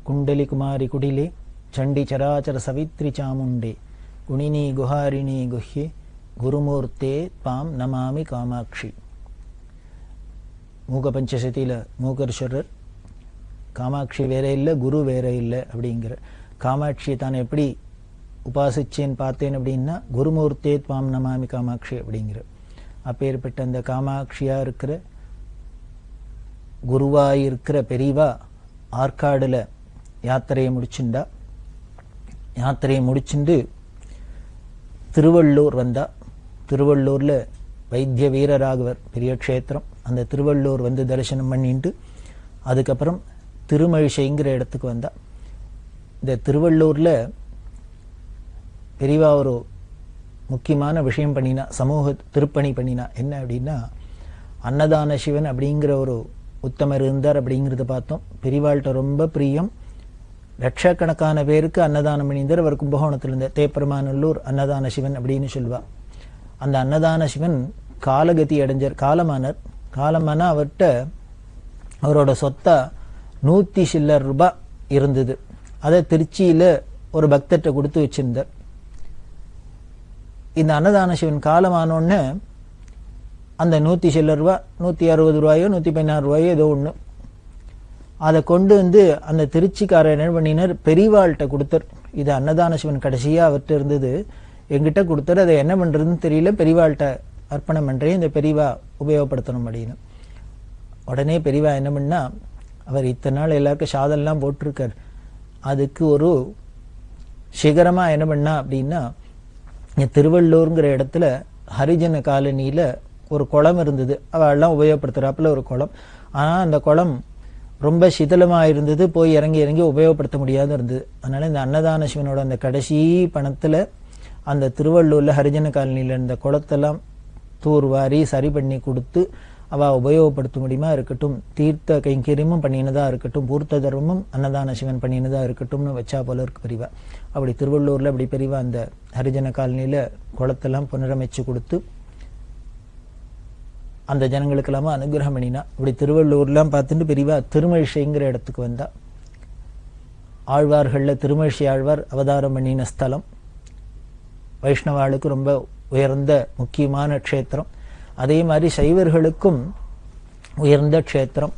குண்டலி குமாரி குடிலே சண்டி சராச்சர Savitri சாமுண்டே குணினி Kuharini குஹ்யே குருமூர்த்தே bomb நமாமி காமாட்சி. மூக பஞ்சசதியில் மூகர்ஸ்வரர் காமாட்சி வேற இல்லை, குரு வேற இல்லை அப்படிங்கிற. காமாட்சியை தான் எப்படி உபாசிச்சேன்னு பார்த்தேன் அப்படின்னா குருமூர்த்தே பாம் நமாமி காமாட்சி அப்படிங்கிற. அப்பேற்பட்ட அந்த காமாட்சியா இருக்கிற குருவாயிருக்கிற பெரியவா ஆற்காடுல யாத்திரையை முடிச்சுண்டா. யாத்திரையை முடிச்சுண்டு திருவள்ளூர் வந்தா. திருவள்ளூர்ல வைத்திய வீரராகவர் பெரிய க்ஷேத்திரம். அந்த திருவள்ளூர் வந்து தரிசனம் பண்ணிட்டு அதுக்கப்புறம் திருமழிசைங்கிற இடத்துக்கு வந்தா. இந்த திருவள்ளூர்ல பெரியவா ஒரு முக்கியமான விஷயம் பண்ணினா, சமூக திருப்பணி பண்ணினா. என்ன அப்படின்னா, அன்னதான சிவன் அப்படிங்கிற ஒரு உத்தமர் இருந்தார் அப்படிங்கிறத பார்த்தோம். பெரியவாள்கிட்ட ரொம்ப பிரியம். லட்சக்கணக்கான பேருக்கு அன்னதானம் பண்ணியிருந்தார். அவர் கும்பகோணத்தில் இருந்த தேப்பெருமாநல்லூர் அன்னதான சிவன் அப்படின்னு சொல்லுவா. அந்த அன்னதான சிவன் காலகதி அடைஞ்சார், காலமானார். காலமானா அவர்கிட்ட அவரோட சொத்தா 100 சில்லர் ரூபாய் இருந்தது. அதை திருச்சியில ஒரு பக்தர்கிட்ட கொடுத்து வச்சிருந்தார். இந்த அன்னதான சிவன் காலமானோன்னு அந்த 100 சில்லர் ரூபாய், 160 ரூபாயோ 116 ரூபாயோ ஏதோ ஒண்ணு, அதை கொண்டு வந்து அந்த திருச்சிக்காரர் என்ன பண்ணினார், பெரியவாள்கிட்ட கொடுத்தார். இது அன்னதான சிவன் கடைசியா அவர்கிட்ட இருந்தது, எங்கிட்ட கொடுத்தார். அதை என்ன பண்றதுன்னு தெரியல, பெரியவாள்கிட்ட அர்ப்பணம் பண்றேன், இந்த பெரியவா உபயோகப்படுத்தணும் அப்படின்னு. உடனே பெரியவா என்ன பண்ணா, அவர் இத்தனை நாள் எல்லாருக்கும் சாதெல்லாம் போட்டிருக்கார், அதுக்கு ஒரு சிகரமா என்ன பண்ணா அப்படின்னா, திருவள்ளூர்ங்கிற இடத்துல ஹரிஜன காலனியில ஒரு குளம் இருந்தது. அவெல்லாம் உபயோகப்படுத்துறாப்புல ஒரு குளம். ஆனா அந்த குளம் ரொம்ப சிதலமா இருந்தது, போய் இறங்கி இறங்கி உபயோகப்படுத்த முடியாத இருந்தது. அதனால இந்த அன்னதான சிவனோட அந்த கடைசி பணத்துல அந்த திருவள்ளூர்ல ஹரிஜன காலனியில இருந்த குளத்தெல்லாம் தூர்வாரி சரி பண்ணி கொடுத்து அவ உபயோகப்படுத்த முடியுமா இருக்கட்டும், தீர்த்த கைங்கரியமும் பண்ணினதா இருக்கட்டும், பூர்த்த தர்மமும் அன்னதான சிவன் பண்ணினதா இருக்கட்டும்னு வச்சா போல இருக்கு பெரியவா. அப்படி திருவள்ளூர்ல அப்படி பெரியவா அந்த ஹரிஜன காலனியில குளத்தெல்லாம் புனரமைச்சு கொடுத்து அந்த ஜனங்களுக்கு எல்லாமே அனுகிரகம் பண்ணினா. இப்படி திருவள்ளூர்லாம் பார்த்துட்டு பெரியவா திருமழிசைங்கிற இடத்துக்கு வந்தா. ஆழ்வார்கள்ல திருமழிசை ஆழ்வார் அவதாரம் பண்ணின ஸ்தலம். வைஷ்ணவாளுக்கு ரொம்ப உயர்ந்த முக்கியமான க்ஷேத்திரம். அதே மாதிரி சைவர்களுக்கும் உயர்ந்த க்ஷேத்திரம்.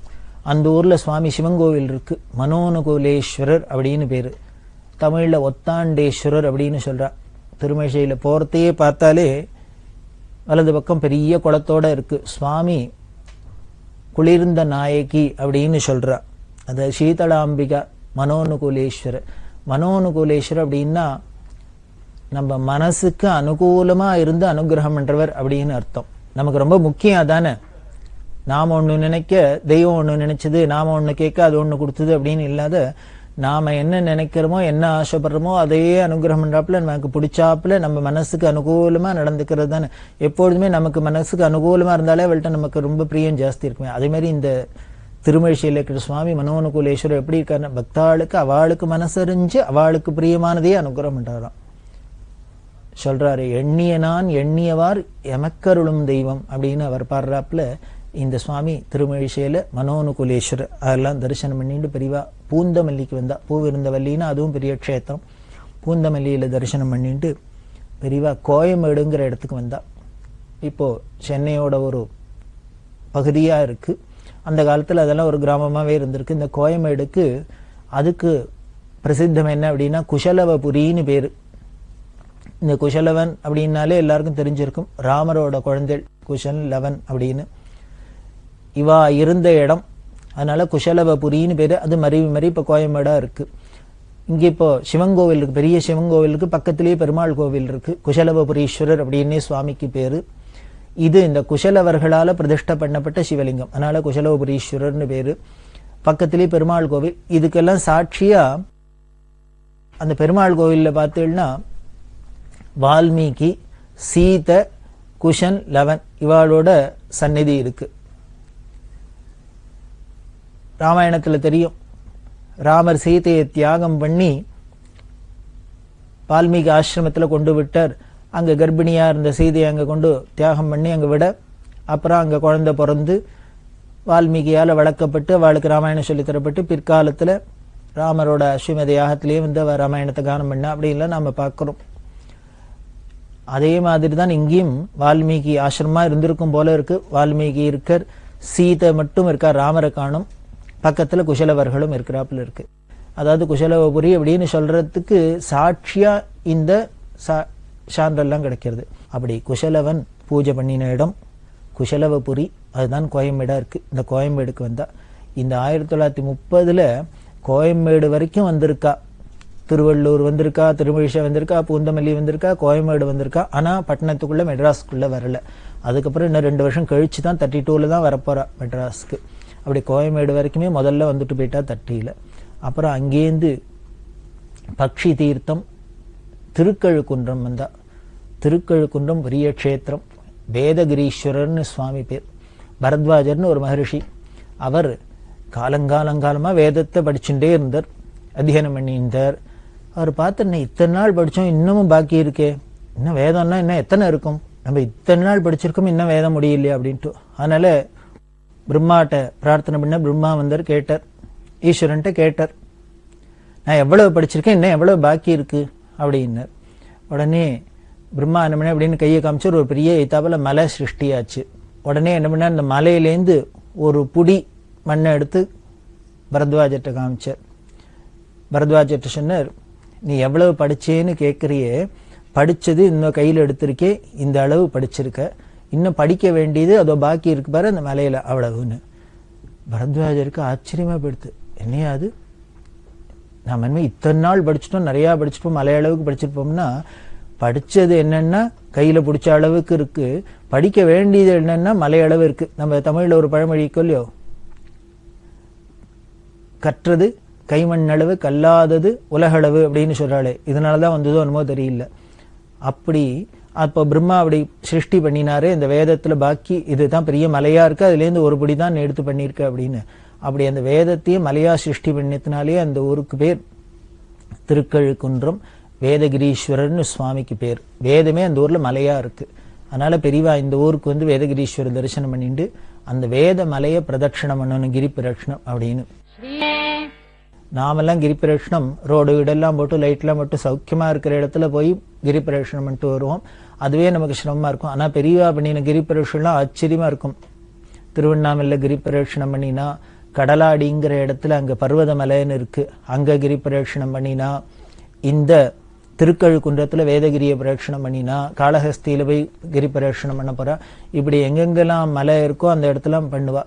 அந்த ஊர்ல சுவாமி சிவங்கோவில் இருக்கு, மனோனுகூலேஸ்வரர் அப்படின்னு பேரு. தமிழ்ல ஒத்தாண்டேஸ்வரர் அப்படின்னு சொல்றா. திருமழிசையில போறதையே பார்த்தாலே வலது பக்கம் பெரிய குளத்தோட இருக்கு. சுவாமி குளிர்ந்த நாயகி அப்படின்னு சொல்றா. அது சீதளாம்பிகா மனோனுகூலேஸ்வரர். மனோனுகூலேஸ்வரர் அப்படின்னா நம்ம மனசுக்கு அனுகூலமா இருந்து அனுகிரகம் பண்றவர் அப்படின்னு அர்த்தம். நமக்கு ரொம்ப முக்கியம் அதானே. நாம ஒண்ணு நினைக்க தெய்வம் ஒண்ணு நினைச்சது, நாம ஒண்ணு கேட்க அது ஒண்ணு கொடுத்தது அப்படின்னு இல்லாத, நாம என்ன நினைக்கிறோமோ என்ன ஆசைப்படுறோமோ அதையே அனுகிரகம் பண்றாப்புல நமக்கு பிடிச்சாப்புல நம்ம மனசுக்கு அனுகூலமா நடந்துக்கிறது தானே. எப்பொழுதுமே நமக்கு மனசுக்கு அனுகூலமா இருந்தாலே அவள்கிட்ட நமக்கு ரொம்ப பிரியம் ஜாஸ்தி இருக்குமே. அதே மாதிரி இந்த திருமழிசையில் இருக்கிற சுவாமி மனோனுகூலேஸ்வரர் எப்படி இருக்காருன்னா, பக்தாளுக்கு அவளுக்கு மனசறிஞ்சு அவளுக்கு பிரியமானதையே அனுகிரகம் பண்றாராம். சொல்றாரு, எண்ணிய நான் எண்ணியவார் எமக்கருளும் தெய்வம் அப்படின்னு அவர் பாடுறாப்புல. இந்த சுவாமி திருமழிசையில மனோனுகூலேஸ்வரர் அதெல்லாம் தரிசனம் பண்ணிட்டு பெரியவா பூந்தமல்லிக்கு வந்தா. பூவிருந்தவல்லின்னா அதுவும் பெரிய க்ஷேத்திரம். பூந்தமல்லியில தரிசனம் பண்ணிட்டு பெரியவா கோயம்பேடுங்கிற இடத்துக்கு வந்தா. இப்போ சென்னையோட ஒரு பகுதியா இருக்கு. அந்த காலத்துல அதெல்லாம் ஒரு கிராமமாவே இருந்திருக்கு. இந்த கோயம்பேடுக்கு அதுக்கு பிரசித்தம் என்ன அப்படின்னா குஷலவபுரின்னு பேரு. இந்த குஷலவன் அப்படின்னாலே எல்லாருக்கும் தெரிஞ்சிருக்கும், ராமரோட குழந்தை குஷலவன் அப்படின்னு. இவா இருந்த இடம், அதனால குஷலவபுரின்னு பேரு. அது மறி இப்ப கோயம்பேடா இருக்கு. இங்க இப்போ சிவன் கோவில் இருக்கு, பெரிய சிவன் கோவில் இருக்கு, பக்கத்திலேயே பெருமாள் கோவில் இருக்கு. குஷலவபுரீஸ்வரர் அப்படின்னே சுவாமிக்கு பேரு. இது இந்த குஷலவர்களால பிரதிஷ்டை பண்ணப்பட்ட சிவலிங்கம், அதனால குஷலவபுரீஸ்வரர்னு பேரு. பக்கத்திலேயே பெருமாள் கோவில். இதுக்கெல்லாம் சாட்சியா அந்த பெருமாள் கோவில்ல பார்த்தீங்கன்னா வால்மீகி, சீத, குஷன், லவன் இவாளோட சந்நிதி இருக்கு. ராமாயணத்துல தெரியும், ராமர் சீதையை தியாகம் பண்ணி வால்மீகி ஆசிரமத்துல கொண்டு விட்டார். அங்க கர்ப்பிணியா இருந்த சீதையை அங்க கொண்டு தியாகம் பண்ணி அங்க விட, அப்புறம் அங்க குழந்தை பிறந்து வால்மீகியால வளர்க்கப்பட்டு அவளுக்கு ராமாயணம் சொல்லி தரப்பட்டு பிற்காலத்துல ராமரோட அஸ்வமேத யாகத்திலேயே வந்து அவர் ராமாயணத்தை கானம் பண்ண அப்படின்லாம் நாம பார்க்கிறோம். அதே மாதிரி தான் இங்கேயும் வால்மீகி ஆசிரமா இருந்திருக்கும் போல இருக்கு. வால்மீகி இருக்கார், சீதை மட்டும் இருக்கார், ராமரை காணும். பக்கத்துல குசலவர்களும் இருக்கிறாப்புல இருக்கு. அதாவது குசலவபுரி அப்படின்னு சொல்றதுக்கு சாட்சியா இந்த சான்றெல்லாம் கிடைக்கிறது. அப்படி குசலவன் பூஜை பண்ணின இடம் குசலவபுரி, அதுதான் கோயம்பேடா இருக்கு. இந்த கோயம்பேடுக்கு வந்தா இந்த 1930 கோயம்பேடு வரைக்கும் வந்திருக்கா. திருவள்ளூர் வந்திருக்கா, திருமழிசை வந்திருக்கா, பூந்தமல்லி வந்திருக்கா, கோயம்பேடு வந்திருக்கா. ஆனா பட்டணத்துக்குள்ள மெட்ராஸ்க்குள்ள வரல. அதுக்கப்புறம் இன்னும் 2 வருஷம் கழிச்சு தான் 32ல தான் வரப்போறா மெட்ராஸ்க்கு. அப்படி கோயம்பேடு வரைக்குமே முதல்ல வந்துட்டு போயிட்டா 30ல. அப்புறம் அங்கேருந்து பக்ஷி தீர்த்தம் திருக்கழுக்குன்றம் வந்தா. திருக்கழுக்குன்றம் பெரிய க்ஷேத்திரம். வேதகிரீஸ்வரர்னு சுவாமி பேர். பரத்வாஜர்னு ஒரு மகரிஷி. அவர் காலங்காலங்காலமா வேதத்தை படிச்சுட்டே இருந்தார், அத்தியனம் பண்ணியிருந்தார். அவர் பார்த்து இத்தனை நாள் படிச்சோம், இன்னமும் பாக்கி இருக்கே, இன்னும் வேதம்னா இன்னும் எத்தனை இருக்கும், நம்ம இத்தனை நாள் படிச்சிருக்கோம், இன்னும் வேதம் முடியலையா அப்படின்ட்டு. அதனால பிரம்மாட்ட பிரார்த்தனை பண்ண பிரம்மா வந்தார், கேட்டார், ஈஸ்வரன்ட்ட கேட்டார், நான் எவ்வளவு படிச்சிருக்கேன், இன்னும் எவ்வளவு பாக்கி இருக்கு அப்படின்னார். உடனே பிரம்மா என்ன பண்ண அப்படின்னு கையை காமிச்சு ஒரு பெரிய இத்தாப்புல மலை சிருஷ்டியாச்சு. உடனே என்ன பண்ண, அந்த மலையிலேருந்து ஒரு புடி மண்ணை எடுத்து பரத்வாஜர்ட்ட காமிச்சார். பரத்வாஜர்ட்ட சொன்னார், நீ எவ்வளவு படிச்சேன்னு கேட்கறியே, படிச்சது இன்னும் கையில் எடுத்திருக்கே, இந்த அளவு படிச்சிருக்க, இன்னும் படிக்க வேண்டியது அதோ பாக்கி இருக்கு பாரு அந்த மலையில, அவ்வளவுன்னு. பரத்வாஜருக்கு ஆச்சரியமா போயிடுது. என்னையா அது, நாம இனிமே இத்தனை நாள் படிச்சுட்டோம், நிறைய படிச்சுட்டோம், மலை அளவுக்கு படிச்சிருப்போம்னா படிச்சது என்னன்னா கையில பிடிச்ச அளவுக்கு இருக்கு, படிக்க வேண்டியது என்னன்னா மலை அளவு இருக்கு. நம்ம தமிழ்ல ஒரு பழமொழிக்கோ இல்லையோ, கற்றது கைமண் அளவு, கல்லாதது உலகளவு அப்படின்னு சொல்றாளே, இதனாலதான் வந்ததோ என்னமோ தெரியல. அப்படி அப்ப பிரம்மா அப்படி சிருஷ்டி பண்ணினாரு. இந்த வேதத்துல பாக்கி இதுதான் பெரிய மலையா இருக்கு, அதுல இருந்து ஒரு படி தான் எடுத்து பண்ணிருக்க அப்படின்னு. அப்படி அந்த வேதத்தையும் மலையா சிருஷ்டி பண்ணினாலே அந்த ஊருக்கு பேர் திருக்கழுக்குன்றம். வேதகிரீஸ்வரர்னு சுவாமிக்கு பேர். வேதமே அந்த ஊர்ல மலையா இருக்கு. அதனால பெரியவா இந்த ஊருக்கு வந்து வேதகிரீஸ்வரர் தரிசனம் பண்ணிட்டு அந்த வேத மலையை பிரதட்சணம் பண்ணணும், கிரி பிரதட்சணம் அப்படின்னு. நாமெல்லாம் கிரி பிரதட்சணம் ரோடு வீடெல்லாம் போட்டு லைட்லாம் போட்டு சௌக்கியமா இருக்கிற இடத்துல போய் கிரி பிரதட்சணம் பண்ணிட்டு வருவோம். அதுவே நமக்கு சிரமமா இருக்கும். ஆனா பெரியவா பண்ணின கிரி பிரதட்சணம் ஆச்சரியமா இருக்கும். திருவண்ணாமலையில கிரி பிரதட்சணம் பண்ணினா, கடலாடிங்கிற இடத்துல அங்க பர்வத மலைன்னு இருக்கு, அங்க கிரி பிரதட்சணம் பண்ணினா, இந்த திருக்கழுக்குன்றத்துல வேதகிரிய பிரதட்சணம் பண்ணினா, காளஹஸ்தியில போய் கிரி பிரதட்சணம் பண்ண போறா. இப்படி எங்கெங்கெல்லாம் மலை இருக்கோ அந்த இடத்துல பண்ணுவா.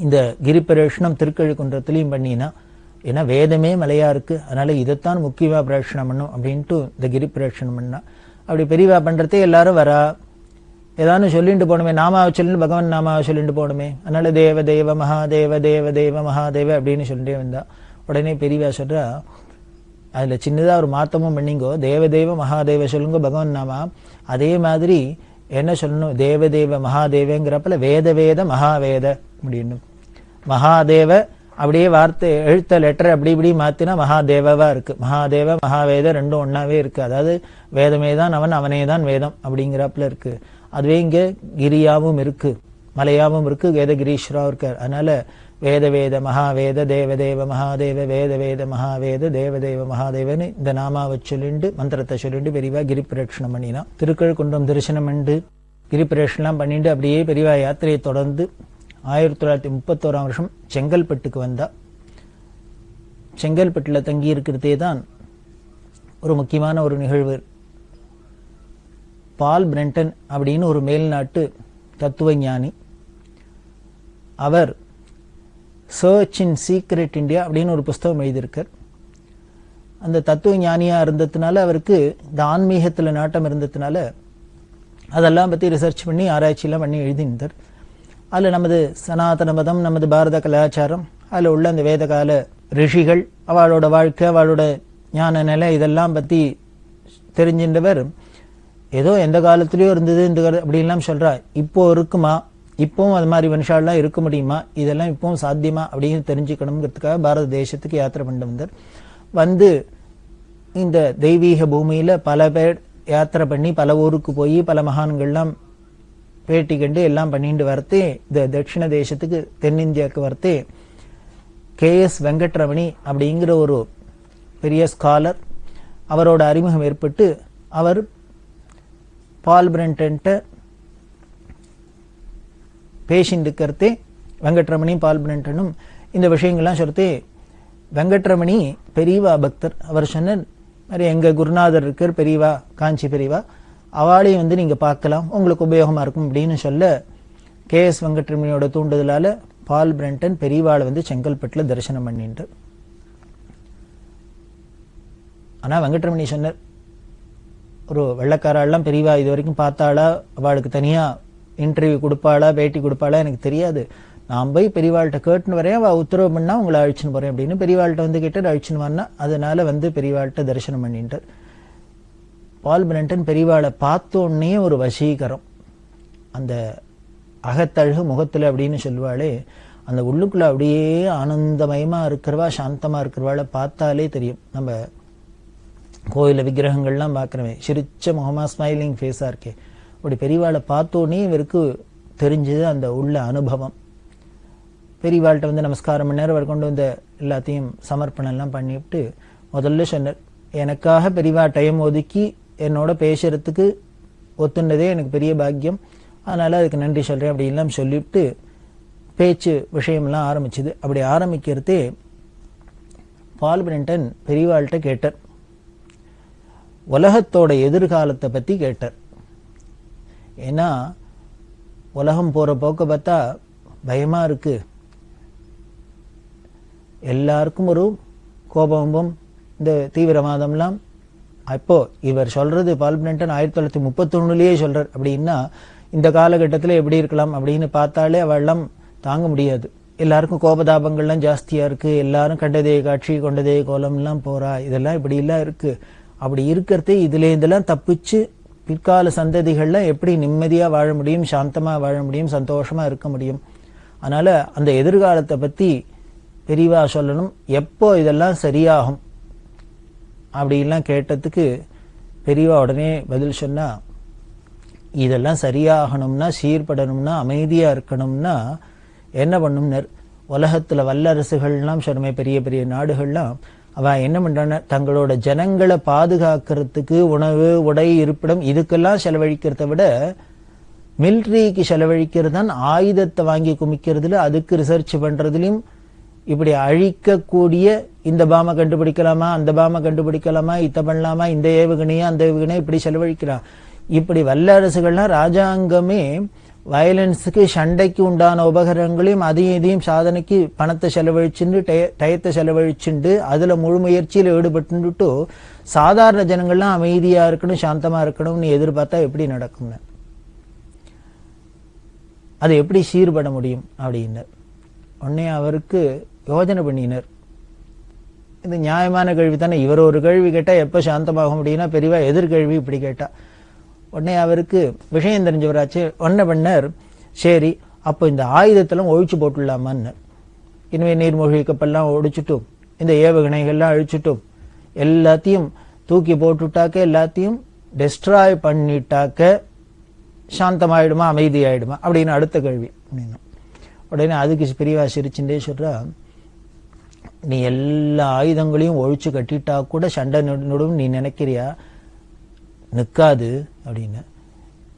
இந்த கிரி பிரதட்சணம் திருக்கழுக்குன்றத்திலையும் பண்ணினா, ஏன்னா வேதமே மலையா இருக்கு, அதனால இதைத்தான் முக்கியமா பிரதட்சணம் பண்ணும் அப்படின்ட்டு இந்த கிரி பிரதட்சணம் பண்ணா. அப்படி பெரியவா பண்றதே எல்லாரும் வரா. ஏதாவது சொல்லிட்டு போகணுமே, நாமாவை சொல்லிட்டு பகவான் நாமாவை சொல்லிட்டு போகணுமே. அதனால தேவ தேவ மகாதேவ தேவ தேவ மகாதேவ அப்படின்னு சொல்லிட்டே வந்தா. உடனே பெரியவா சொல்றா, அதுல சின்னதா ஒரு மாத்தமும் பண்ணிங்கோ, தேவதேவ மகாதேவ சொல்லுங்க பகவான் நாமா. அதே மாதிரி என்ன சொல்லணும், தேவதேவ மகாதேவங்கிறப்பல வேத வேத மகாவேத அப்படின்னு. மகாதேவ அப்படியே வார்த்தை எழுத்த லெட்டர் அப்படி இப்படி மாத்தினா மகாதேவவா இருக்கு. மகாதேவ மகாவேத ரெண்டும் ஒன்னாவே இருக்கு. அதாவது வேதமே தான் அவன், அவனே தான் வேதம் அப்படிங்கிறப்பல இருக்கு. அதுவே இங்க கிரியாவும் இருக்கு, மலையாவும் இருக்கு, வேதகிரீஸ்வராவும் இருக்கார். அதனால வேத வேத மகாவேத தேவதேவ மகாதேவ வேத வேத மகாவேத தேவதேவ மகாதேவன்னு இந்த நாமாவை சொல்லிண்டு மந்திரத்தை சொல்லிட்டு பெரியவா கிரி பிரதட்சணம் பண்ணினா. திருக்கழுக்குன்றம் தரிசனம் பண்ணி கிரி பிரதட்சணம் பண்ணிட்டு அப்படியே பெரியவா யாத்திரையை தொடர்ந்து 1931ஆம் வருஷம் செங்கல்பட்டுக்கு வந்தா. செங்கல்பட்டுல தங்கி இருக்கிறதே தான் ஒரு முக்கியமான ஒரு நிகழ்வு. பால் பிரெண்டன் அப்படின்னு ஒரு மேல்நாட்டு தத்துவ ஞானி. அவர் சர்ச் இன் சீக்ரெட் இந்தியா அப்படின்னு ஒரு புஸ்தகம் எழுதியிருக்கார். அந்த தத்துவ ஞானியா இருந்ததுனால, அவருக்கு இந்த ஆன்மீகத்துல நாட்டம் இருந்ததுனால அதெல்லாம் பத்தி ரிசர்ச் பண்ணி ஆராய்ச்சியெல்லாம் பண்ணி எழுதினார். அதுல நமது சனாதன மதம், நமது பாரத கலாச்சாரம், அதுல உள்ள அந்த வேத கால ரிஷிகள், அவளோட வாழ்க்கை, அவளோட ஞான நிலை, இதெல்லாம் பத்தி தெரிஞ்சின்றவர். ஏதோ எந்த காலத்திலயோ இருந்தது இந்த அப்படின்லாம் சொல்றா. இப்போ இருக்குமா, இப்பவும் அது மாதிரி மனுஷாலாம் இருக்க முடியுமா, இதெல்லாம் இப்பவும் சாத்தியமா அப்படின்னு தெரிஞ்சுக்கணுங்கிறதுக்காக பாரத தேசத்துக்கு யாத்திரை பண்ண வந்தார். வந்து இந்த தெய்வீக பூமியில பல பேர் யாத்திரை பண்ணி பல ஊருக்கு போய் பல மகான்கள்லாம் பேட்டி கண்டு எல்லாம் பண்ணிட்டு வரத்தே, இந்த தட்சிண தேசத்துக்கு தென்னிந்தியாவுக்கு வரத்தே KS வெங்கட்ரமணி அப்படிங்கிற ஒரு பெரிய ஸ்காலர், அவரோட அறிமுகம் ஏற்பட்டு அவர் பால் பிரென்டன்ட்ட பேசிட்டு இருக்கிறதே வெங்கட்ரமணி பால் பிரென்டனும் இந்த விஷயங்கள்லாம் சொல்லிட்டு, வெங்கட்ரமணி பெரியவா பக்தர். அவர் சொன்னார், மாதிரி எங்க குருநாதர் இருக்கார் பெரியவா, காஞ்சி பெரியவா, அவளையும் நீங்க பார்க்கலாம், உங்களுக்கு உபயோகமா இருக்கும் அப்படின்னு சொல்ல, KS வெங்கட்ரமணியோட தூண்டுதலால பால் பிரென்டன் பெரியவாளை செங்கல்பட்டுல தரிசனம் பண்ணிட்டு. ஆனா வெங்கட்ரமணி சொன்னார், ஒரு வெள்ளக்காரெல்லாம் பெரியவா இது வரைக்கும் பார்த்தாளா, அவளுக்கு தனியா இன்டர்வியூ கொடுப்பாளா, பேட்டி கொடுப்பாளா எனக்கு தெரியாது, நான் போய் பெரியவாள்கிட்ட கேட்டுன்னு வரேன், அவள் உத்தரவு பண்ணா உங்களை அழிச்சுன்னு போறேன் அப்படின்னு பெரியவாள்கிட்ட கேட்டு அழிச்சுன்னு வரனா, அதனால பெரியவாள்கிட்ட தரிசனம் பண்ணிட்டார். பால் பிரென்டன் பெரியவாளை பார்த்தோன்னே ஒரு வசீகரம், அந்த அகத்தழகு முகத்துல அப்படின்னு சொல்லுவாளே, அந்த உள்ளுக்குள்ள அப்படியே ஆனந்தமயமா இருக்கிறவா, சாந்தமா இருக்கிறவாளை பார்த்தாலே தெரியும். நம்ம கோயில விக்கிரகங்கள்லாம் பார்க்கிறவே சிரிச்ச முகமா ஸ்மைலிங் ஃபேஸா இருக்கே, அப்படி பெரியவாளை பார்த்தோன்னே இவருக்கு தெரிஞ்சது அந்த உள்ள அனுபவம். பெரியவாள்கிட்ட நமஸ்காரம் பண்ணார். அவர் கொண்டு எல்லாத்தையும் சமர்ப்பணம் எல்லாம் பண்ணிவிட்டு முதல்ல சொன்னார், எனக்காக பெரியவா டைம் ஒதுக்கி என்னோட பேசுறதுக்கு ஒத்துண்டதே எனக்கு பெரிய பாக்கியம், அதனால அதுக்கு நன்றி சொல்றேன் அப்படின்லாம் சொல்லிவிட்டு பேச்சு விஷயம்லாம் ஆரம்பிச்சுது. அப்படி ஆரம்பிக்கிறதே பால் பிரென்டன் பெரியவாள்கிட்ட கேட்டார், உலகத்தோட எதிர்காலத்தை பத்தி கேட்டார். ஏன்னா உலகம் போற போக்க பார்த்தா பயமா இருக்கு, எல்லாருக்கும் ஒரு கோபமும் இந்த தீவிரவாதம்லாம். அப்போ இவர் சொல்றது பால் பிரென்டன் 1931லயே சொல்றார் அப்படின்னா, இந்த காலகட்டத்தில் எப்படி இருக்கலாம் அப்படின்னு பார்த்தாலே அவெல்லாம் தாங்க முடியாது. எல்லாருக்கும் கோபதாபங்கள்லாம் ஜாஸ்தியா இருக்கு, எல்லாரும் கண்டதே காட்சி கொண்டதே கோலம்லாம் போறா, இதெல்லாம் இப்படி எல்லாம் இருக்கு. அப்படி இருக்கிறது இதுல இதெல்லாம் தப்பிச்சு பிற்கால சந்ததிகள்லாம் எப்படி நிம்மதியா வாழ முடியும், சாந்தமா வாழ முடியும், சந்தோஷமா இருக்க முடியும். அதனால அந்த எதிர்காலத்தை பத்தி பெரியவா சொல்லணும், எப்போ இதெல்லாம் சரியாகும் அப்படின்லாம் கேட்டதுக்கு பெரியவா உடனே பதில் சொன்னா, இதெல்லாம் சரியாகணும்னா, சீர்படணும்னா, அமைதியா இருக்கணும்னா என்ன பண்ணும்னர், உலகத்துல வல்லரசுகள்லாம் சொன்னமே பெரிய பெரிய நாடுகள்லாம் அவ என்ன பண்றான, தங்களோட ஜனங்களை பாதுகாக்கிறதுக்கு உணவு உடை இருப்பிடம் இதுக்கெல்லாம் செலவழிக்கிறத விட மிலிட்ரிக்கு செலவழிக்கிறது தான், ஆயுதத்தை வாங்கி குமிக்கிறதுல அதுக்கு ரிசர்ச் பண்றதுலயும், இப்படி அழிக்கக்கூடிய இந்த பாமை கண்டுபிடிக்கலாமா, அந்த பாமை கண்டுபிடிக்கலாமா, இத்த பண்ணலாமா, இந்த ஏவுகணையா அந்த ஏவுகணையா இப்படி செலவழிக்கிறான். இப்படி வல்லரசுகள்லாம் ராஜாங்கமே வயலன்ஸுக்கு சண்டைக்கு உண்டான உபகரணங்களையும் அதையும் இதையும் சாதனைக்கு பணத்தை செலவழிச்சுண்டு டயத்தை செலவழிச்சுண்டு அதுல முழு முயற்சியில ஈடுபட்டு சாதாரண ஜனங்கள்லாம் அமைதியா இருக்கணும், சாந்தமா இருக்கணும்னு எதிர்பார்த்தா எப்படி நடக்கும்னு, அது எப்படி சீர்பட முடியும் அப்படின்னு உடனே அவருக்கு யோஜனை பண்ணினர். இது நியாயமான கேள்வி தானே, இவர் ஒரு கேள்வி கேட்டா எப்ப சாந்தமாகும் அப்படின்னா பெரியவா எதிர்கேள்வி இப்படி கேட்டா. உடனே அவருக்கு விஷயம் தெரிஞ்சவராச்சு. ஒன்ன பண்ணார், சரி அப்போ இந்த ஆயுதத்தெல்லாம் ஒழிச்சு போட்டுடலாமான்னு, இனிமே நீர்மூழ்கி கப்பல்லாம் ஒழிச்சுட்டும் இந்த ஏவுகணைகள்லாம் அழிச்சுட்டும் எல்லாத்தையும் தூக்கி போட்டுட்டாக்க, எல்லாத்தையும் டெஸ்ட்ராய் பண்ணிட்டாக்க சாந்தமாயிடுமா, அமைதி ஆயிடுமா அப்படின்னு அடுத்த கேள்வி. உடனே அதுக்கு பெரியவா சிரிச்சுட்டே சொல்றா, நீ எல்லா ஆயுதங்களையும் ஒழிச்சு கட்டிட்டா கூட சண்டை நடுவும் நீ நினைக்கிறியா, நிற்காது அப்படின்னு.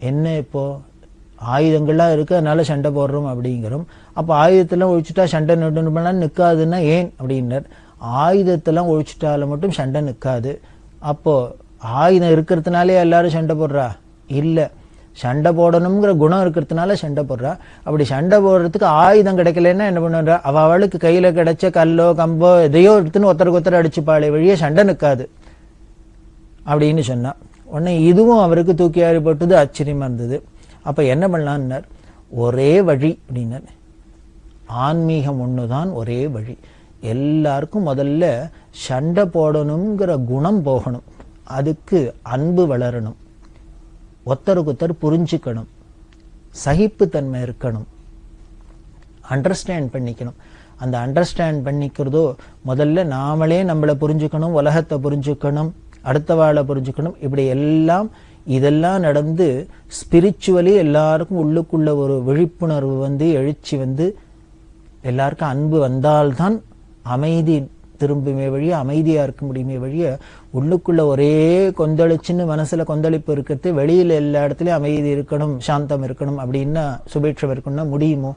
என்ன இப்போ ஆயுதங்கள்லாம் இருக்கு அதனால சண்டை போடுறோம் அப்படிங்கிறோம், அப்போ ஆயுதத்தெல்லாம் ஒழிச்சுட்டா சண்டை நடுலாம் நிற்காதுன்னா ஏன் அப்படின்னார். ஆயுதத்தெல்லாம் ஒழிச்சுட்டால மட்டும் சண்டை நிற்காது, அப்போ ஆயுதம் இருக்கிறதுனாலே எல்லாரும் சண்டை போடுறா இல்ல, சண்டை போடணுங்கிற குணம் இருக்கிறதுனால சண்டை போடுறா. அப்படி சண்டை போடுறதுக்கு ஆயுதம் கிடைக்கலன்னா என்ன பண்ணுறா, அவளுக்கு கையில கிடைச்ச கல்லோ கம்போ எதையோ எடுத்துன்னு ஒருத்தருக்கு ஒருத்தர் அடிச்சுப்பாளே வழியே சண்டை நிற்காது அப்படின்னு சொன்னா. உடனே இதுவும் அவருக்கு தூக்கி அறிப்பட்டது, ஆச்சரியமா இருந்தது. அப்ப என்ன பண்ணலான்னார், ஒரே வழி அப்படின்னார், ஆன்மீகம் ஒண்ணுதான் ஒரே வழி. எல்லாருக்கும் முதல்ல சண்டை போடணுங்கிற குணம் போகணும், அதுக்கு அன்பு வளரணும், ஒருத்தருக்கு ஒருத்தர் புரிஞ்சுக்கணும், சகிப்புத்தன்மை இருக்கணும், அண்டர்ஸ்டாண்ட் பண்ணிக்கணும். அந்த அண்டர்ஸ்டாண்ட் பண்ணிக்கிறதோ முதல்ல நாமளே நம்மளை புரிஞ்சுக்கணும், உலகத்தை புரிஞ்சுக்கணும், அடுத்தவாளை புரிஞ்சுக்கணும். இப்படி எல்லாம் இதெல்லாம் நடந்து ஸ்பிரிச்சுவலி எல்லாருக்கும் உள்ளுக்குள்ள ஒரு விழிப்புணர்வு எழுச்சி எல்லாருக்கும் அன்பு வந்தால்தான் அமைதி திரும்புமே வழிய அமைதியா இருக்க முடியுமே வழிய உள்ளுக்குள்ள ஒரே கொந்தளிச்சுன்னு மனசுல கொந்தளிப்பு இருக்கிறது, வெளியில எல்லா இடத்துலயும் அமைதி இருக்கணும், சாந்தம் இருக்கணும் அப்படின்னா சுபேட்சம் இருக்கணும்னா முடியுமோ?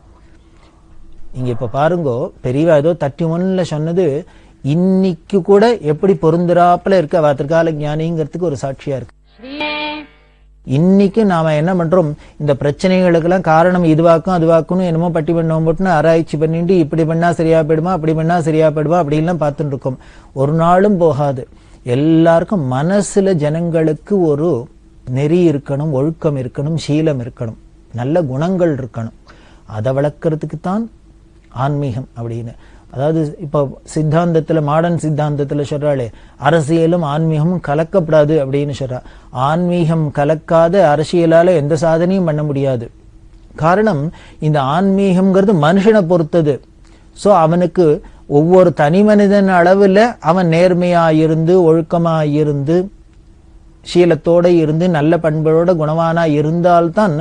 இங்க இப்ப பாருங்கோ, பெரியவா ஏதோ 31ல சொன்னது இன்னைக்கு கூட எப்படி பொருந்துறாப்புல இருக்கு. அவ திருக்கால ஞானிங்கிறதுக்கு ஒரு சாட்சியா இருக்கு. இன்னைக்கு நாம என்ன பண்றோம், இந்த பிரச்சனைகளுக்கெல்லாம் காரணம் இதுவாக்கும் அதுவாக்கும்னு என்னமோ பட்டி பண்ணோம் போட்டுன்னு ஆராய்ச்சி பண்ணிட்டு இப்படி பண்ணா சரியா போயிடுமா, அப்படி பண்ணா சரியா போயிடுமா அப்படின்லாம் பார்த்துட்டு இருக்கோம். ஒரு நாளும் போகாது. எல்லாருக்கும் மனசுல ஜனங்களுக்கு ஒரு நெறி இருக்கணும், ஒழுக்கம் இருக்கணும், சீலம் இருக்கணும், நல்ல குணங்கள் இருக்கணும். அதை வளர்க்கறதுக்கு தான் ஆன்மீகம் அப்படின்னு. அதாவது இப்ப சித்தாந்தத்துல, மாடர்ன் சித்தாந்தத்துல சொல்றாளே, அரசியலும் ஆன்மீகமும் கலக்கப்படாது அப்படின்னு சொல்றா. ஆன்மீகம் கலக்காத அரசியலால எந்த சாதனையும் பண்ண முடியாது. காரணம், இந்த ஆன்மீகம்ங்கிறது மனுஷனை பொறுத்தது. சோ அவனுக்கு ஒவ்வொரு தனி மனிதன் அளவுல அவன் நேர்மையா இருந்து, ஒழுக்கமா இருந்து, சீலத்தோட இருந்து, நல்ல பண்போட குணவானா இருந்தால்தான்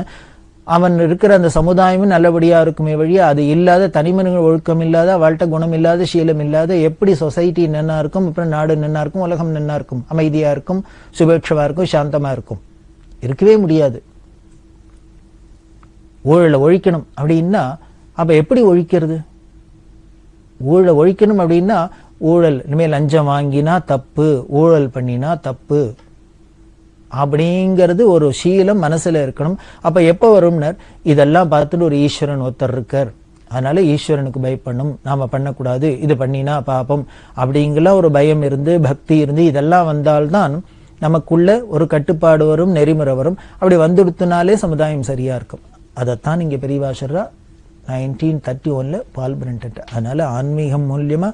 அவன் இருக்கிற அந்த சமுதாயமும் நல்லபடியா இருக்குமே வழியா, அது இல்லாத தனிமனிதர்கள் ஒழுக்கம் இல்லாத, அவள்கிட்ட குணம் இல்லாத, சீலம் இல்லாத எப்படி சொசைட்டி நன்னா இருக்கும், அப்புறம் நாடு நன்னா இருக்கும், உலகம் நன்னா இருக்கும், அமைதியா இருக்கும், சுபேட்சமா இருக்கும், சாந்தமா இருக்கும்? இருக்கவே முடியாது. ஊழலை ஒழிக்கணும் அப்படின்னா அப்ப எப்படி ஒழிக்கிறது? ஊழலை ஒழிக்கணும் அப்படின்னா ஊழல், இனிமேல் லஞ்சம் வாங்கினா தப்பு, ஊழல் பண்ணினா தப்பு அப்படிங்கிறது ஒரு சீலம் மனசுல இருக்கணும். அப்ப எப்ப வரும்னர், இதெல்லாம் பார்த்துட்டு ஒரு ஈஸ்வரன் ஒருத்தர் இருக்கார், அதனால ஈஸ்வரனுக்கு பயப்படணும், நாம பண்ணக்கூடாது, இது பண்ணினா பாப்பம் அப்படிங்கிற ஒரு பயம் இருந்து, பக்தி இருந்து, இதெல்லாம் வந்தால்தான் நமக்குள்ள ஒரு கட்டுப்பாடு வரும், நெறிமுறை வரும். அப்படி வந்துடுத்துனாலே சமுதாயம் சரியா இருக்கும். அதைத்தான் இங்க பெரியவா சொல்றா 1931ல பால் பிரண்டன். அதனால ஆன்மீகம் மூலியமா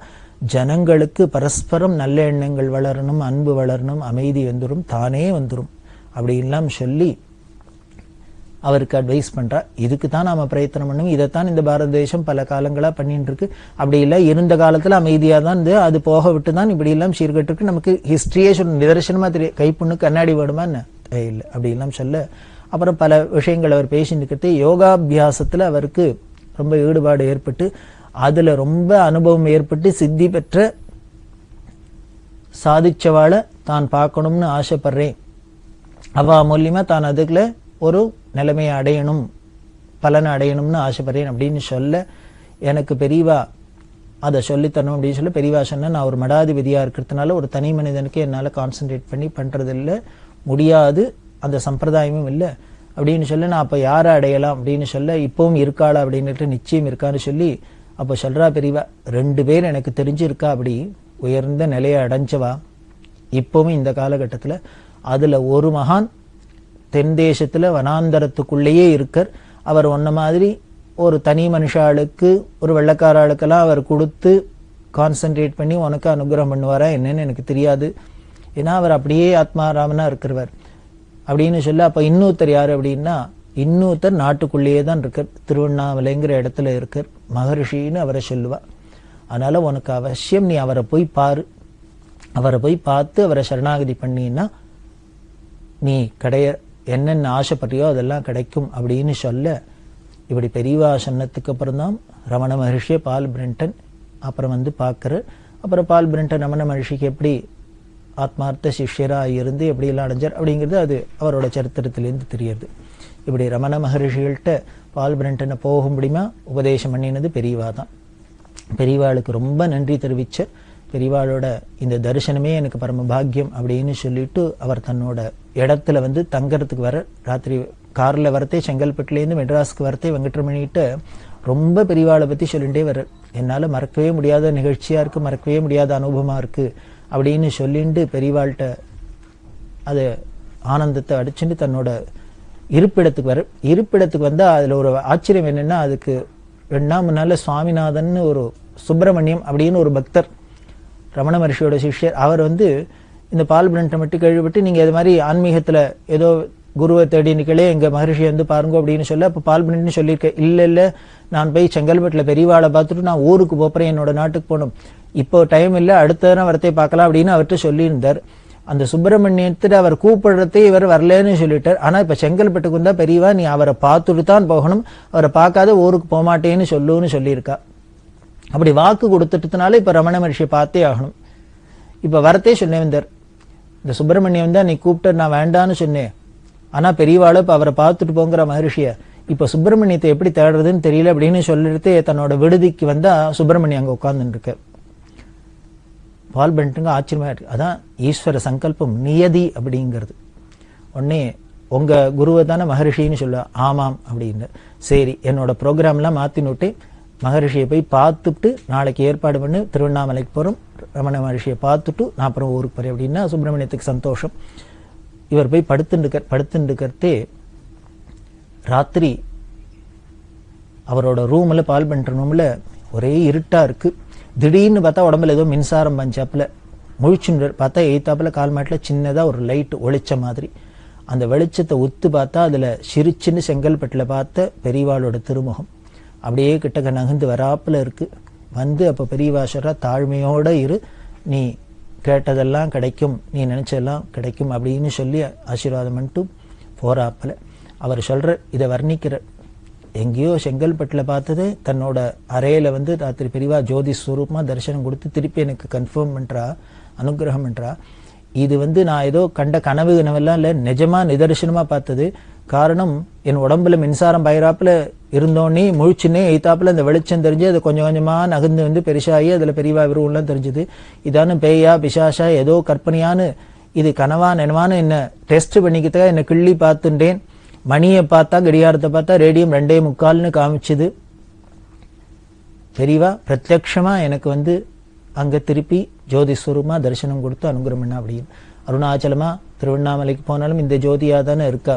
ஜனங்களுக்கு பரஸ்பரம் நல்ல எண்ணங்கள் வளரணும், அன்பு வளரணும், அமைதி வந்துடும், தானே வந்துடும் அப்படின்லாம் சொல்லி அவருக்கு அட்வைஸ் பண்றா. இதுக்கு தான் நாம பிரயத்தனம் பண்ணணும். இதைத்தான் இந்த பாரத தேசம் பல காலங்களா பண்ணிட்டு இருக்கு. அப்படி இல்லை, இருந்த காலத்துல அமைதியா தான் இருந்து அது போக விட்டு தான் இப்படி எல்லாம் சீர்கட்டு இருக்கு. நமக்கு ஹிஸ்டரியே சொல்ல நிதர்சனமா தெரியும். கைப்புண்ணு கண்ணாடி வேணுமா என்ன இல்லை அப்படி எல்லாம் சொல்ல. அப்புறம் பல விஷயங்கள் அவர் பேசிட்டு யோகாபியாசத்துல அவருக்கு ரொம்ப ஈடுபாடு ஏற்பட்டு, அதுல ரொம்ப அனுபவம் ஏற்பட்டு, சித்தி பெற்ற சாதிச்சவாளை தான் பார்க்கணும்னு ஆசைப்படுறேன், அவ மூலியமா தான் அதுக்குள்ள ஒரு நிலைமையை அடையணும், பலனை அடையணும்னு ஆசைப்படுறேன் அப்படின்னு சொல்ல, எனக்கு பெரியவா அதை சொல்லித்தரணும் அப்படின்னு சொல்ல பெரியவா சொன்ன, நான் ஒரு மடாதிபதியா இருக்கிறதுனால ஒரு தனி மனிதனுக்கு என்னால கான்சென்ட்ரேட் பண்ணி பண்றது இல்லை, முடியாது, அந்த சம்பிரதாயமும் இல்லை அப்படின்னு சொல்ல, நான் அப்ப யாரை அடையலாம் அப்படின்னு சொல்ல, இப்பவும் இருக்காளா அப்படின்னுட்டு நிச்சயம் இருக்கான்னு சொல்லி அப்ப சொல்றா பெரியவா, 2 பேர் எனக்கு தெரிஞ்சிருக்கா அப்படி உயர்ந்த நிலையை அடைஞ்சவா இப்பவும் இந்த காலகட்டத்துல. அதுல ஒரு மகான் தென் தேசத்துல வனாந்தரத்துக்குள்ளேயே இருக்கார். அவர் ஒன்ன மாதிரி ஒரு தனி மனுஷாளுக்கு, ஒரு வெள்ளக்காராளுக்கெல்லாம் அவர் கொடுத்து கான்சென்ட்ரேட் பண்ணி உனக்கு அனுகிரகம் பண்ணுவாரா என்னன்னு எனக்கு தெரியாது, ஏன்னா அவர் அப்படியே ஆத்மாராமனா இருக்கிறவர் அப்படின்னு சொல்ல. அப்ப இன்னொருத்தர் யாரு அப்படின்னா, இன்னொருத்தர் நாட்டுக்குள்ளேயே தான் இருக்கார், திருவண்ணாமலைங்கிற இடத்துல இருக்கார், மகரிஷின்னு அவரை சொல்லுவா. அதனால உனக்கு அவசியம் நீ அவரை போய் பாரு, அவரை போய் பார்த்து அவரை சரணாகதி பண்ணினா நீ என்னென்ன ஆசைப்பட்டியோ அதெல்லாம் கிடைக்கும் அப்படின்னு சொல்ல, இப்படி பெரியவா சொன்னதுக்கு அப்புறம் தான் ரமண மகர்ஷியை பால் பிரண்டன் அப்புறம் வந்து பார்க்கற. அப்புறம் பால் பிரண்டன் ரமண மகர்ஷிக்கு எப்படி ஆத்மார்த்த சிஷ்யரா இருந்து எப்படி எல்லாம் அடைஞ்சார் அப்படிங்கிறது அது அவரோட சரித்திரத்திலேருந்து தெரியுது. இப்படி ரமண மகர்ஷிகள்கிட்ட பால் பிரண்டனை போக முடியுமா உபதேசம் பண்ணினது பெரியவா தான். பெரியவாளுக்கு ரொம்ப நன்றி தெரிவிச்ச, பெரியவாளோட இந்த தரிசனமே எனக்கு பரம பாக்கியம் அப்படின்னு சொல்லிட்டு அவர் தன்னோட இடத்துல வந்து தங்கறதுக்கு வர, ராத்திரி கார்ல வரத்தே செங்கல்பட்டுலேருந்து மெட்ராஸ்க்கு வரத்தே வெங்கட்ரமணிகிட்ட ரொம்ப பெரியவாளை பத்தி சொல்லிட்டே வர, என்னால மறக்கவே முடியாத நிகழ்ச்சியா இருக்கு, மறக்கவே முடியாத அனுபவமா இருக்கு அப்படின்னு சொல்லிட்டு பெரியவாள்கிட்ட அது ஆனந்தத்தை அடிச்சுட்டு தன்னோட இருப்பிடத்துக்கு வர. இருப்பிடத்துக்கு வந்தா அதுல ஒரு ஆச்சரியம் என்னன்னா, அதுக்கு 2ஆம் நாள்ல சுவாமிநாதன் ஒரு சுப்பிரமணியம் அப்படின்னு ஒரு பக்தர், ரமண மகர்ஷியோட சிஷ்யர், அவர் வந்து இந்த பால் பிரண்டன் மட்டும் கேள்விப்பட்டு, நீங்க இது மாதிரி ஆன்மீகத்துல ஏதோ குருவை தேடி நிக்கலே, எங்க மகர்ஷி வந்து பாருங்க அப்படின்னு சொல்ல, அப்ப பால் பிரண்டன் சொல்லியிருக்கேன், இல்ல நான் போய் செங்கல்பட்டுல பெரியவாளை பார்த்துட்டு நான் ஊருக்கு போறேன், என்னோட நாட்டுக்கு போகணும், இப்போ டைம் இல்லை, அடுத்த நேரம் வரத்தை பார்க்கலாம் அப்படின்னு அவர்கிட்ட சொல்லியிருந்தார். அந்த சுப்பிரமணியத்துல அவர் கூப்பிடுறதே இவர் வரலன்னு சொல்லிட்டார். ஆனா இப்ப செங்கல்பட்டுக்கு வந்தா பெரியவா நீ அவரை பார்த்துட்டு தான் போகணும், அவரை பார்க்காத ஊருக்கு போகமாட்டேன்னு சொல்லுன்னு சொல்லியிருக்கா. அப்படி வாக்கு கொடுத்துட்டதுனால இப்ப ரமண மகர்ஷியை பார்த்தே ஆகணும். இப்ப வரத்தே சொன்னேன், இந்த சுப்பிரமணியம் தான் நீ கூப்பிட்டு நான் வேண்டான்னு சொன்னேன், ஆனா பெரியவாள இப்ப அவரை பார்த்துட்டு போங்கிற மகர்ஷிய, இப்ப சுப்பிரமணியத்தை எப்படி தேடுறதுன்னு தெரியல அப்படின்னு சொல்லிட்டு தன்னோட விடுதிக்கு வந்தா சுப்பிரமணியம் அங்க உட்கார்ந்துட்டு இருக்க. பால் பெண்டனுங்க ஆச்சரியமா இருக்கு. அதான் ஈஸ்வர சங்கல்பம், நியதி அப்படிங்கிறது. உடனே உங்க குருவை தானே மகரிஷின்னு சொல்ல, ஆமாம் அப்படின்னு. சரி, என்னோட ப்ரோக்ராம்லாம் மாத்தினுட்டு மகரிஷியை போய் பார்த்துட்டு நாளைக்கு ஏற்பாடு பண்ணி திருவண்ணாமலைக்கு போறோம், ரமண மகரிஷியை பார்த்துட்டு நான் அப்புறம் ஊருக்கு போறேன் அப்படின்னா சுப்பிரமணியத்துக்கு சந்தோஷம். இவர் போய் படுத்துட்டு ராத்திரி அவரோட ரூம்ல, பால் பண்ற ரூம்ல ஒரே இருட்டா இருக்கு. திடீர்னு பார்த்தா உடம்புல ஏதோ மின்சாரம் பஞ்சாப்புல முழிச்சுன்னு பார்த்தா எய்த்தாப்புல கால் மாட்டில் சின்னதா ஒரு லைட் ஒளிச்ச மாதிரி. அந்த வெளிச்சத்தை உத்து பார்த்தா அதுல சிரிச்சுன்னு செங்கல்பட்டுல பார்த்த பெரியவாளோட திருமுகம் அப்படியே கிட்டக்க நகர்ந்து வராப்புல இருக்கு. வந்து அப்ப பெரியவா சொல்றா, தாழ்மையோட இரு, நீ கேட்டதெல்லாம் கிடைக்கும், நீ நினைச்சதெல்லாம் கிடைக்கும் அப்படின்னு சொல்லி ஆசீர்வாதம் பண்ணிட்டு போறாப்புல. அவர் சொல்ற, இதை வர்ணிக்கிற, எங்கேயோ செங்கல்பட்டுல பார்த்தது தன்னோட அறையில வந்து ராத்திரி பெரியவா ஜோதி ஸ்வரூபமா தரிசனம் கொடுத்து திருப்பி எனக்கு கன்ஃபார்ம் பண்றா, அனுகிரகம் பண்றா. இது வந்து நான் ஏதோ கண்ட கனவெல்லாம் இல்ல, நிஜமா நிதர்சனமா பார்த்தது. காரணம், என் உடம்புல மின்சாரம் பயிராப்புல இருந்தோன்னே முழிச்சுன்னே எய்த்தாப்புல இந்த வெளிச்சம் தெரிஞ்சு அது கொஞ்சம் கொஞ்சமா நகர்ந்து வந்து பெருசாகி அதுல பெரியவா விருவம்லாம் தெரிஞ்சது. இதானு பேயா பிசாசா ஏதோ கற்பனையானு, இது கனவா நினைவான்னு என்ன டெஸ்ட் பண்ணிக்கிட்டா என்ன கிள்ளி பார்த்துட்டேன். மணியை பார்த்தா, கடிகாரத்தை பார்த்தா ரேடியம் 2:45 காமிச்சுது. பெரியவா பிரத்யக்ஷமா எனக்கு வந்து அங்க திருப்பி ஜோதிஸ்வரூபமா தரிசனம் கொடுத்து அனுகிரகம் பண்ணா அப்படின்னு. அருணாச்சலமா திருவண்ணாமலைக்கு போனாலும் இந்த ஜோதியா தானே இருக்கா,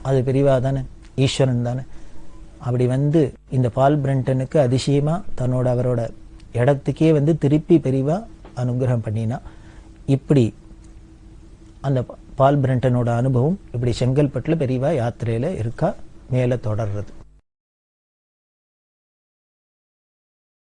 அது பெரியவா தானே, ஈஸ்வரன் தானே. அப்படி வந்து இந்த பால் பிரண்டனுக்கு அதிசயமா தன்னோட அவரோட இடத்துக்கே வந்து திருப்பி பெரியவா அனுகிரகம் பண்ணினா. இப்படி அந்த பால் பிரண்டனோட அனுபவம் இப்படி செங்கல்பட்டுல பெரியவா யாத்திரையில இருக்கா, மேல தொடர்றது.